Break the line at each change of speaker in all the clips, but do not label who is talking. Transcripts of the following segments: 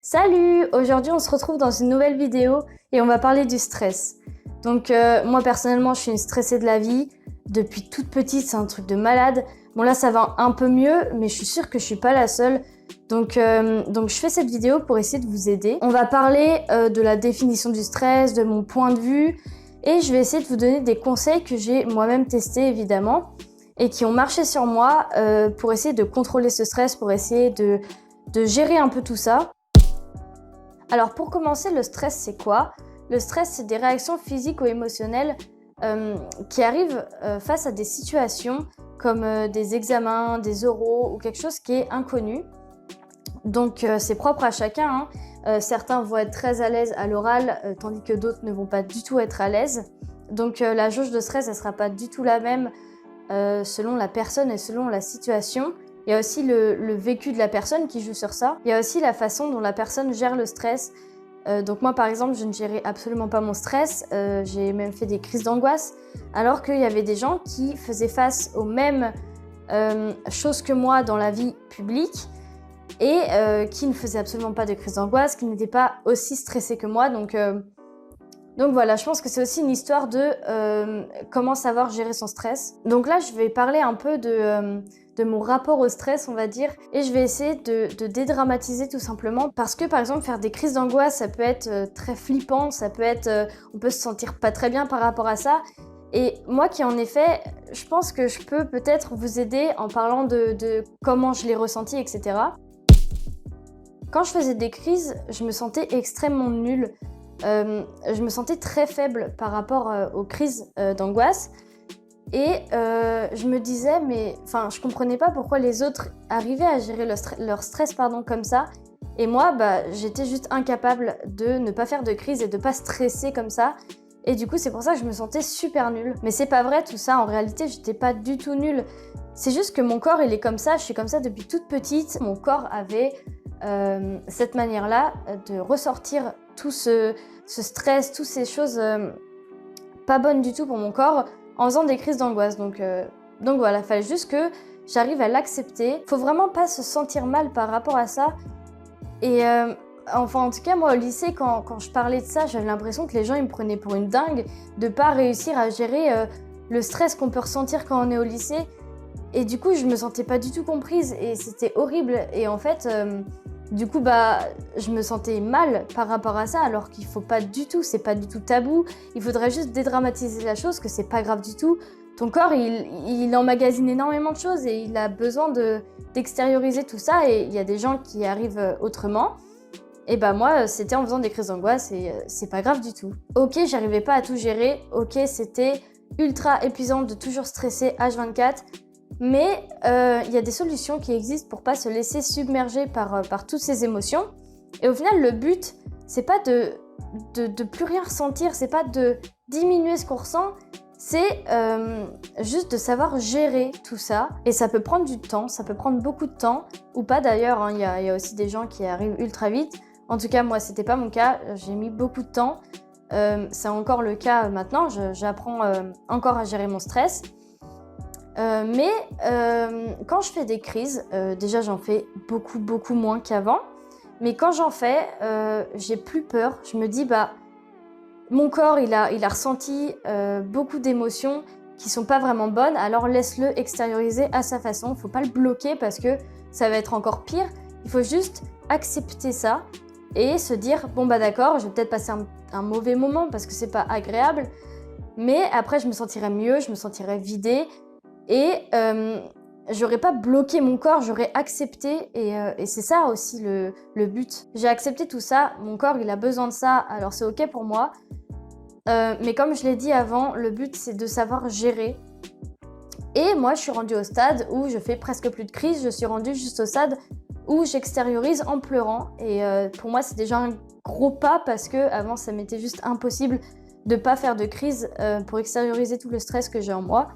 Salut! Aujourd'hui, on se retrouve dans une nouvelle vidéo et on va parler du stress. Donc, moi personnellement, je suis une stressée de la vie. Depuis toute petite, c'est un truc de malade. Bon, là, ça va un peu mieux, mais je suis sûre que je suis pas la seule. Donc, je fais cette vidéo pour essayer de vous aider. On va parler de la définition du stress, de mon point de vue, et je vais essayer de vous donner des conseils que j'ai moi-même testés, évidemment, et qui ont marché sur moi pour essayer de contrôler ce stress, pour essayer de gérer un peu tout ça. Alors pour commencer, le stress c'est quoi? Le stress c'est des réactions physiques ou émotionnelles qui arrivent face à des situations comme des examens, des oraux ou quelque chose qui est inconnu. Donc c'est propre à chacun, hein. Certains vont être très à l'aise à l'oral tandis que d'autres ne vont pas du tout être à l'aise. Donc la jauge de stress elle sera pas du tout la même selon la personne et selon la situation. Il y a aussi le vécu de la personne qui joue sur ça. Il y a aussi la façon dont la personne gère le stress. Donc moi par exemple, je ne gérais absolument pas mon stress. J'ai même fait des crises d'angoisse. Alors qu'il y avait des gens qui faisaient face aux mêmes choses que moi dans la vie publique et qui ne faisaient absolument pas de crises d'angoisse, qui n'étaient pas aussi stressés que moi. Donc voilà, je pense que c'est aussi une histoire de comment savoir gérer son stress. Donc là, je vais parler un peu de mon rapport au stress, on va dire, et je vais essayer de dédramatiser tout simplement parce que par exemple faire des crises d'angoisse ça peut être très flippant, ça peut être, on peut se sentir pas très bien par rapport à ça. Et moi qui en ai fait, je pense que je peux peut-être vous aider en parlant de comment je l'ai ressenti, etc. Quand je faisais des crises, je me sentais extrêmement nulle. Je me sentais très faible par rapport aux crises d'angoisse. Et je me disais, je comprenais pas pourquoi les autres arrivaient à gérer leur stress comme ça. Et moi, j'étais juste incapable de ne pas faire de crise et de pas stresser comme ça. Et du coup, c'est pour ça que je me sentais super nulle. Mais c'est pas vrai tout ça, en réalité, j'étais pas du tout nulle. C'est juste que mon corps, il est comme ça, je suis comme ça depuis toute petite. Mon corps avait cette manière-là de ressortir tout ce stress, toutes ces choses pas bonnes du tout pour mon corps en faisant des crises d'angoisse. Donc voilà, il fallait juste que j'arrive à l'accepter. Faut vraiment pas se sentir mal par rapport à ça. Et enfin, en tout cas, moi au lycée, quand je parlais de ça, j'avais l'impression que les gens ils me prenaient pour une dingue de pas réussir à gérer le stress qu'on peut ressentir quand on est au lycée. Et du coup, je me sentais pas du tout comprise et c'était horrible. Et en fait, du coup, je me sentais mal par rapport à ça, alors qu'il faut pas du tout, c'est pas du tout tabou. Il faudrait juste dédramatiser la chose, que c'est pas grave du tout. Ton corps, il emmagasine énormément de choses et il a besoin d'extérioriser tout ça. Et il y a des gens qui arrivent autrement. Et moi, c'était en faisant des crises d'angoisse et c'est pas grave du tout. Ok, j'arrivais pas à tout gérer. Ok, c'était ultra épuisant de toujours stresser H24. Mais il y a des solutions qui existent pour pas se laisser submerger par toutes ces émotions. Et au final, le but, c'est pas de plus rien ressentir, c'est pas de diminuer ce qu'on ressent, c'est juste de savoir gérer tout ça. Et ça peut prendre du temps, ça peut prendre beaucoup de temps, ou pas d'ailleurs, hein. Il y a aussi des gens qui arrivent ultra vite. En tout cas, moi, c'était pas mon cas, j'ai mis beaucoup de temps. C'est encore le cas maintenant, j'apprends encore à gérer mon stress. Mais quand je fais des crises, déjà j'en fais beaucoup moins qu'avant. Mais quand j'en fais, j'ai plus peur. Je me dis, mon corps il a ressenti beaucoup d'émotions qui sont pas vraiment bonnes, alors laisse-le extérioriser à sa façon. Faut pas le bloquer parce que ça va être encore pire. Il faut juste accepter ça et se dire, d'accord, je vais peut-être passer un mauvais moment parce que c'est pas agréable. Mais après je me sentirai mieux, je me sentirai vidée. Et j'aurais pas bloqué mon corps, j'aurais accepté et c'est ça aussi le but. J'ai accepté tout ça, mon corps il a besoin de ça, alors c'est ok pour moi. Mais comme je l'ai dit avant, le but c'est de savoir gérer. Et moi je suis rendue au stade où je fais presque plus de crise, je suis rendue juste au stade où j'extériorise en pleurant. Et pour moi c'est déjà un gros pas parce que avant ça m'était juste impossible de pas faire de crise pour extérioriser tout le stress que j'ai en moi.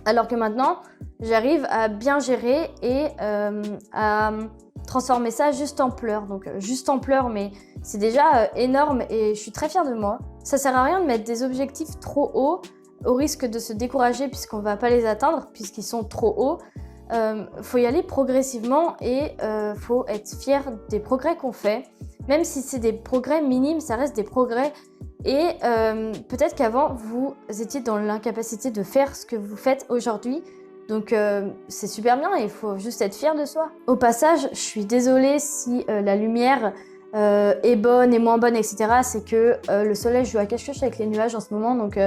Alors que maintenant, j'arrive à bien gérer et à transformer ça juste en pleurs. Donc juste en pleurs, mais c'est déjà énorme et je suis très fière de moi. Ça sert à rien de mettre des objectifs trop hauts au risque de se décourager puisqu'on va pas les atteindre, puisqu'ils sont trop hauts. faut y aller progressivement et faut être fier des progrès qu'on fait. Même si c'est des progrès minimes, ça reste des progrès. Et peut-être qu'avant, vous étiez dans l'incapacité de faire ce que vous faites aujourd'hui. Donc c'est super bien et il faut juste être fier de soi. Au passage, je suis désolée si la lumière est bonne et moins bonne, etc. C'est que le soleil joue à cache-cache avec les nuages en ce moment. Donc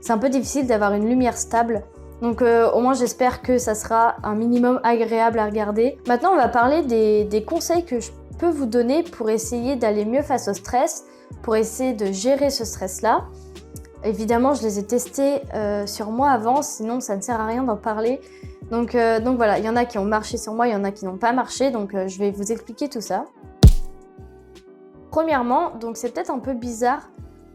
c'est un peu difficile d'avoir une lumière stable. Donc au moins j'espère que ça sera un minimum agréable à regarder. Maintenant on va parler des conseils que je peux vous donner pour essayer d'aller mieux face au stress, pour essayer de gérer ce stress-là. Évidemment je les ai testés sur moi avant, sinon ça ne sert à rien d'en parler. Donc voilà, il y en a qui ont marché sur moi, il y en a qui n'ont pas marché, donc je vais vous expliquer tout ça. Premièrement, donc c'est peut-être un peu bizarre,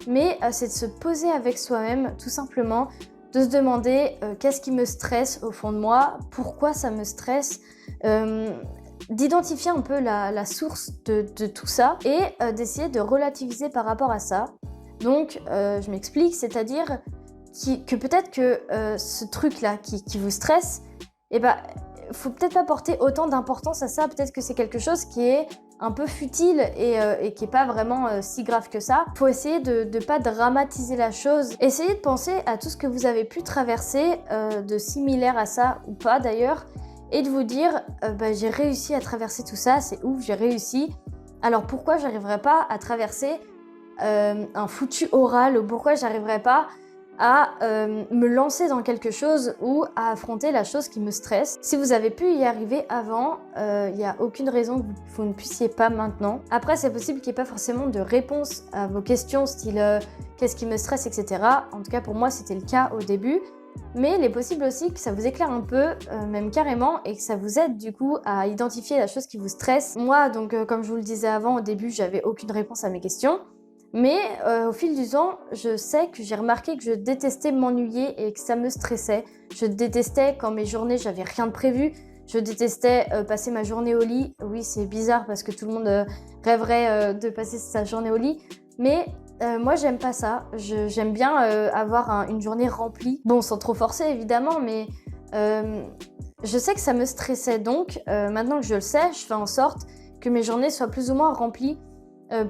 mais c'est de se poser avec soi-même tout simplement, de se demander qu'est-ce qui me stresse au fond de moi, pourquoi ça me stresse, d'identifier un peu la source de tout ça et d'essayer de relativiser par rapport à ça. Donc je m'explique, c'est-à-dire que peut-être que ce truc-là qui vous stresse, faut peut-être pas porter autant d'importance à ça, peut-être que c'est quelque chose qui est un peu futile et qui est pas vraiment si grave que ça. Faut essayer de pas dramatiser la chose. Essayez de penser à tout ce que vous avez pu traverser de similaire à ça ou pas d'ailleurs et de vous dire j'ai réussi à traverser tout ça, c'est ouf, j'ai réussi. Alors pourquoi j'arriverais pas à traverser un foutu oral ou pourquoi j'arriverais pas à me lancer dans quelque chose ou à affronter la chose qui me stresse. Si vous avez pu y arriver avant, il n'y a aucune raison que vous ne puissiez pas maintenant. Après, c'est possible qu'il n'y ait pas forcément de réponse à vos questions, style qu'est-ce qui me stresse, etc. En tout cas, pour moi, c'était le cas au début. Mais il est possible aussi que ça vous éclaire un peu, même carrément, et que ça vous aide du coup à identifier la chose qui vous stresse. Moi, donc, comme je vous le disais avant, au début, j'avais aucune réponse à mes questions. Mais au fil du temps, je sais que j'ai remarqué que je détestais m'ennuyer et que ça me stressait. Je détestais quand mes journées, j'avais rien de prévu. Je détestais passer ma journée au lit. Oui, c'est bizarre parce que tout le monde rêverait de passer sa journée au lit. Mais moi, j'aime pas ça. J'aime bien avoir une journée remplie. Bon, sans trop forcer, évidemment, mais je sais que ça me stressait. Donc, maintenant que je le sais, je fais en sorte que mes journées soient plus ou moins remplies.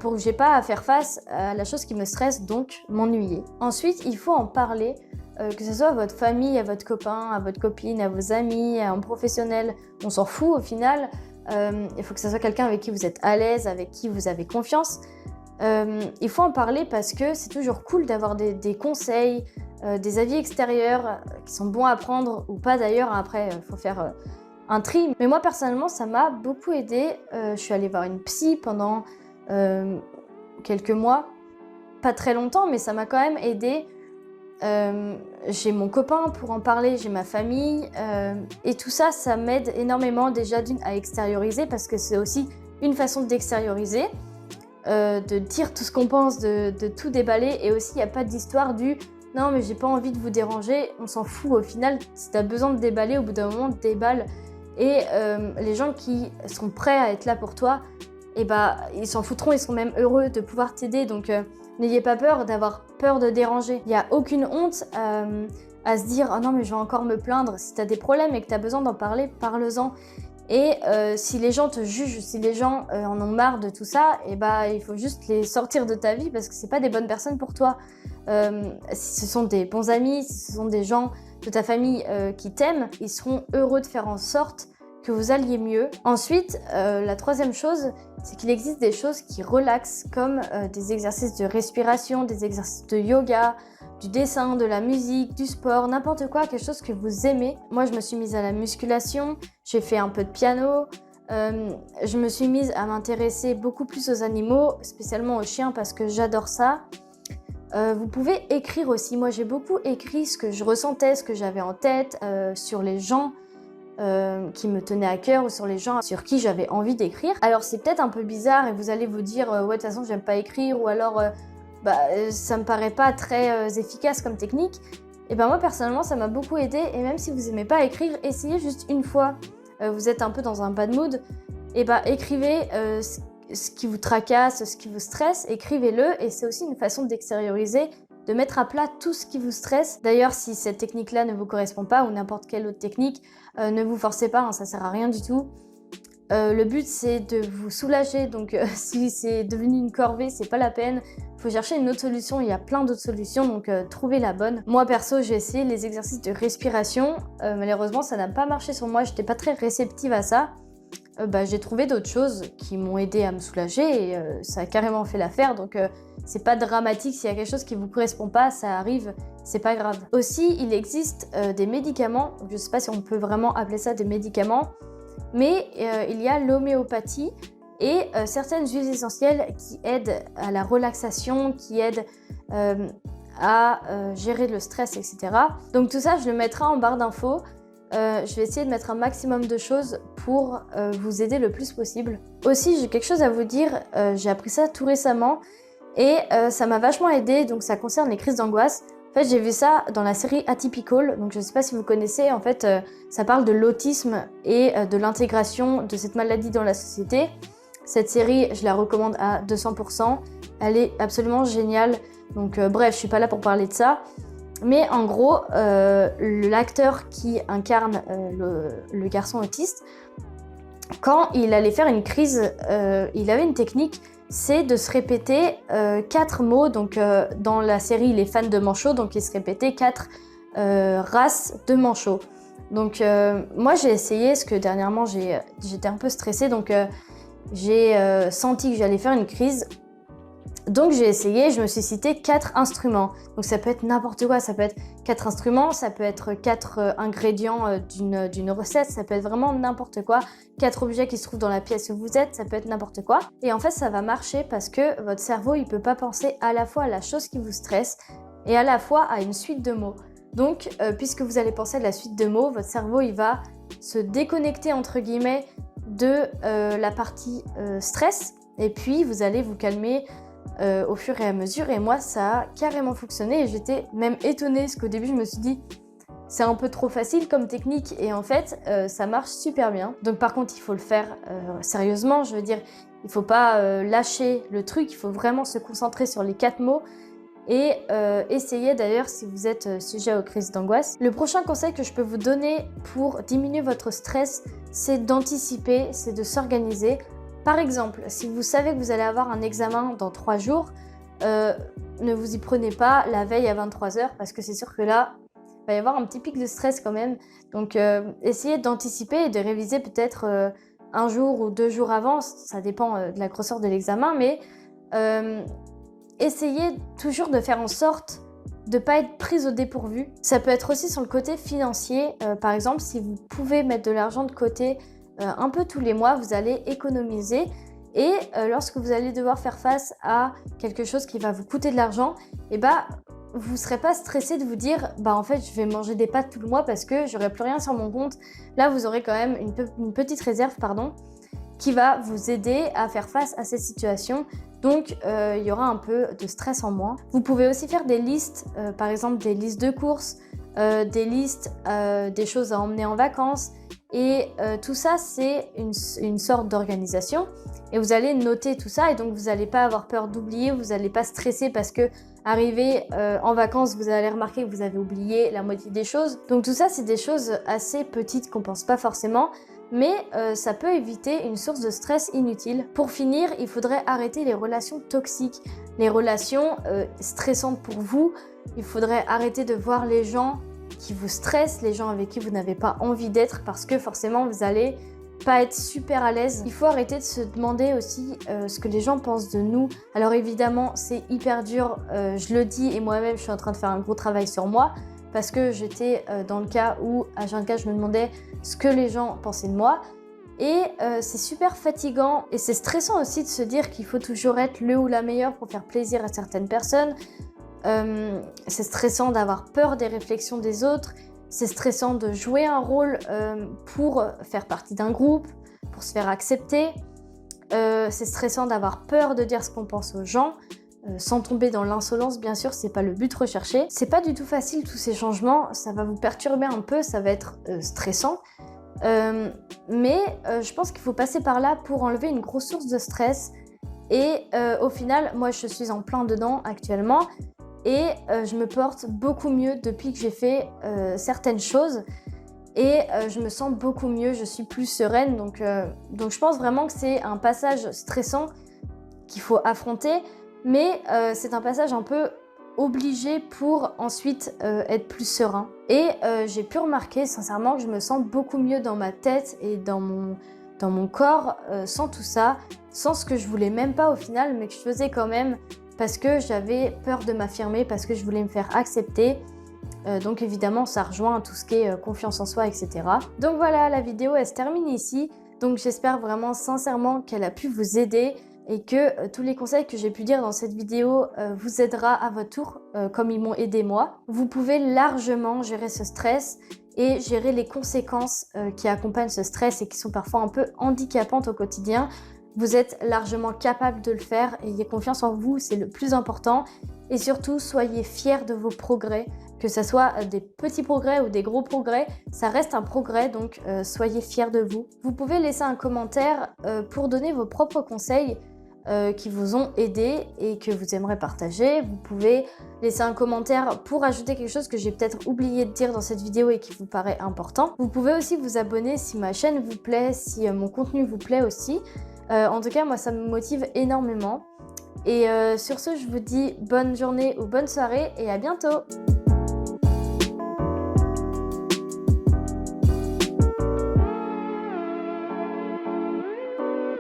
Pour que j'ai pas à faire face à la chose qui me stresse, donc m'ennuyer. Ensuite, il faut en parler, que ce soit à votre famille, à votre copain, à votre copine, à vos amis, à un professionnel, on s'en fout au final. Il faut que ce soit quelqu'un avec qui vous êtes à l'aise, avec qui vous avez confiance. Il faut en parler parce que c'est toujours cool d'avoir des conseils, des avis extérieurs qui sont bons à prendre ou pas d'ailleurs. Après, il faut faire un tri. Mais moi, personnellement, ça m'a beaucoup aidé. Je suis allée voir une psy pendant quelques mois, pas très longtemps, mais ça m'a quand même aidé. J'ai mon copain pour en parler, j'ai ma famille, et tout ça, ça m'aide énormément déjà d'une à extérioriser parce que c'est aussi une façon d'extérioriser, de dire tout ce qu'on pense, de tout déballer, et aussi il n'y a pas d'histoire du non mais j'ai pas envie de vous déranger, on s'en fout au final, si t'as besoin de déballer, au bout d'un moment déballe, et les gens qui sont prêts à être là pour toi, ils s'en foutront, ils sont même heureux de pouvoir t'aider, donc n'ayez pas peur d'avoir peur de déranger. Il n'y a aucune honte à se dire « Oh non, mais je vais encore me plaindre ». Si tu as des problèmes et que tu as besoin d'en parler, parle-en. Et si les gens te jugent, si les gens en ont marre de tout ça, il faut juste les sortir de ta vie parce que c'est pas des bonnes personnes pour toi. Si ce sont des bons amis, si ce sont des gens de ta famille qui t'aiment, ils seront heureux de faire en sorte que vous alliez mieux. Ensuite, la troisième chose, c'est qu'il existe des choses qui relaxent, comme des exercices de respiration, des exercices de yoga, du dessin, de la musique, du sport, n'importe quoi, quelque chose que vous aimez. Moi, je me suis mise à la musculation, j'ai fait un peu de piano, je me suis mise à m'intéresser beaucoup plus aux animaux, spécialement aux chiens parce que j'adore ça. Vous pouvez écrire aussi. Moi, j'ai beaucoup écrit ce que je ressentais, ce que j'avais en tête, sur les gens qui me tenaient à cœur ou sur les gens sur qui j'avais envie d'écrire. Alors c'est peut-être un peu bizarre et vous allez vous dire ouais de toute façon j'aime pas écrire ou alors ça me paraît pas très efficace comme technique. Et moi personnellement ça m'a beaucoup aidé, et même si vous aimez pas écrire, essayez juste une fois. Vous êtes un peu dans un bad mood, écrivez ce qui vous tracasse, ce qui vous stresse, écrivez-le, et c'est aussi une façon d'extérioriser de mettre à plat tout ce qui vous stresse. D'ailleurs, si cette technique-là ne vous correspond pas ou n'importe quelle autre technique, ne vous forcez pas, hein, ça sert à rien du tout. Le but c'est de vous soulager, donc si c'est devenu une corvée, c'est pas la peine. Il faut chercher une autre solution, il y a plein d'autres solutions, donc trouvez la bonne. Moi perso, j'ai essayé les exercices de respiration, malheureusement ça n'a pas marché sur moi, j'étais pas très réceptive à ça. J'ai trouvé d'autres choses qui m'ont aidé à me soulager et ça a carrément fait l'affaire, donc c'est pas dramatique. S'il y a quelque chose qui vous correspond pas, ça arrive, c'est pas grave. Aussi, il existe des médicaments, je sais pas si on peut vraiment appeler ça des médicaments, mais il y a l'homéopathie et certaines huiles essentielles qui aident à la relaxation, qui aident à gérer le stress, etc. Donc tout ça, je le mettrai en barre d'infos. Je vais essayer de mettre un maximum de choses pour vous aider le plus possible. Aussi, j'ai quelque chose à vous dire, j'ai appris ça tout récemment et ça m'a vachement aidé, donc ça concerne les crises d'angoisse. En fait, j'ai vu ça dans la série Atypical, donc je ne sais pas si vous connaissez, en fait, ça parle de l'autisme et de l'intégration de cette maladie dans la société. Cette série, je la recommande à 200%, elle est absolument géniale, donc bref, je suis pas là pour parler de ça. Mais en gros, l'acteur qui incarne le garçon autiste, quand il allait faire une crise, il avait une technique, c'est de se répéter 4 mots. Donc dans la série Les fans de manchots, donc il se répétait 4 races de manchots. Donc moi j'ai essayé, parce que dernièrement j'étais un peu stressée, donc j'ai senti que j'allais faire une crise. Donc j'ai essayé, je me suis cité 4 instruments. Donc ça peut être n'importe quoi, ça peut être 4 instruments, ça peut être 4 ingrédients d'une recette, ça peut être vraiment n'importe quoi. 4 objets qui se trouvent dans la pièce où vous êtes, ça peut être n'importe quoi. Et en fait ça va marcher parce que votre cerveau il peut pas penser à la fois à la chose qui vous stresse et à la fois à une suite de mots. Donc puisque vous allez penser à la suite de mots, votre cerveau il va se déconnecter entre guillemets de la partie stress et puis vous allez vous calmer au fur et à mesure, et moi ça a carrément fonctionné et j'étais même étonnée parce qu'au début je me suis dit c'est un peu trop facile comme technique et en fait ça marche super bien. Donc par contre il faut le faire sérieusement, je veux dire il faut pas lâcher le truc, il faut vraiment se concentrer sur les 4 mots et essayez d'ailleurs si vous êtes sujet aux crises d'angoisse. Le prochain conseil que je peux vous donner pour diminuer votre stress, c'est d'anticiper, c'est de s'organiser. Par exemple, si vous savez que vous allez avoir un examen dans 3 jours, ne vous y prenez pas la veille à 23h parce que c'est sûr que là, il va y avoir un petit pic de stress quand même. Donc, essayez d'anticiper et de réviser peut-être 1 jour ou 2 jours avant. Ça dépend de la grosseur de l'examen, mais essayez toujours de faire en sorte de ne pas être prise au dépourvu. Ça peut être aussi sur le côté financier. Par exemple, si vous pouvez mettre de l'argent de côté un peu tous les mois, vous allez économiser et lorsque vous allez devoir faire face à quelque chose qui va vous coûter de l'argent, vous ne serez pas stressé de vous dire en fait je vais manger des pâtes tout le mois parce que j'aurai plus rien sur mon compte. Là vous aurez quand même une petite réserve qui va vous aider à faire face à cette situation. Donc il y aura un peu de stress en moins. Vous pouvez aussi faire des listes, par exemple des listes de courses, des listes des choses à emmener en vacances. Et tout ça, c'est une sorte d'organisation. Et vous allez noter tout ça et donc vous n'allez pas avoir peur d'oublier, vous n'allez pas stresser parce que arrivé en vacances, vous allez remarquer que vous avez oublié la moitié des choses. Donc tout ça, c'est des choses assez petites qu'on ne pense pas forcément, mais ça peut éviter une source de stress inutile. Pour finir, il faudrait arrêter les relations toxiques, les relations stressantes pour vous. Il faudrait arrêter de voir les gens qui vous stressent, les gens avec qui vous n'avez pas envie d'être parce que forcément vous allez pas être super à l'aise. Il faut arrêter de se demander aussi ce que les gens pensent de nous. Alors évidemment c'est hyper dur, je le dis et moi-même je suis en train de faire un gros travail sur moi parce que j'étais dans le cas où à 24 je me demandais ce que les gens pensaient de moi et c'est super fatigant et c'est stressant aussi de se dire qu'il faut toujours être le ou la meilleure pour faire plaisir à certaines personnes. C'est stressant d'avoir peur des réflexions des autres, c'est stressant de jouer un rôle pour faire partie d'un groupe, pour se faire accepter, c'est stressant d'avoir peur de dire ce qu'on pense aux gens, sans tomber dans l'insolence bien sûr, c'est pas le but recherché. C'est pas du tout facile tous ces changements, ça va vous perturber un peu, ça va être stressant, mais je pense qu'il faut passer par là pour enlever une grosse source de stress et au final, moi je suis en plein dedans actuellement. et je me porte beaucoup mieux depuis que j'ai fait certaines choses et je me sens beaucoup mieux, je suis plus sereine. Donc je pense vraiment que c'est un passage stressant qu'il faut affronter, mais c'est un passage un peu obligé pour ensuite être plus serein. Et j'ai pu remarquer sincèrement que je me sens beaucoup mieux dans ma tête et dans mon corps sans tout ça, sans ce que je voulais même pas au final, mais que je faisais quand même parce que j'avais peur de m'affirmer, parce que je voulais me faire accepter. Donc évidemment, ça rejoint tout ce qui est confiance en soi, etc. Donc voilà, la vidéo, elle se termine ici. Donc j'espère vraiment sincèrement qu'elle a pu vous aider et que tous les conseils que j'ai pu dire dans cette vidéo vous aidera à votre tour, comme ils m'ont aidé moi. Vous pouvez largement gérer ce stress et gérer les conséquences qui accompagnent ce stress et qui sont parfois un peu handicapantes au quotidien. Vous êtes largement capable de le faire, ayez confiance en vous, c'est le plus important. Et surtout, soyez fiers de vos progrès, que ce soit des petits progrès ou des gros progrès, ça reste un progrès, donc soyez fiers de vous. Vous pouvez laisser un commentaire pour donner vos propres conseils qui vous ont aidé et que vous aimeriez partager. Vous pouvez laisser un commentaire pour ajouter quelque chose que j'ai peut-être oublié de dire dans cette vidéo et qui vous paraît important. Vous pouvez aussi vous abonner si ma chaîne vous plaît, si mon contenu vous plaît aussi. En tout cas, moi, ça me motive énormément. Et sur ce, je vous dis bonne journée ou bonne soirée et à bientôt!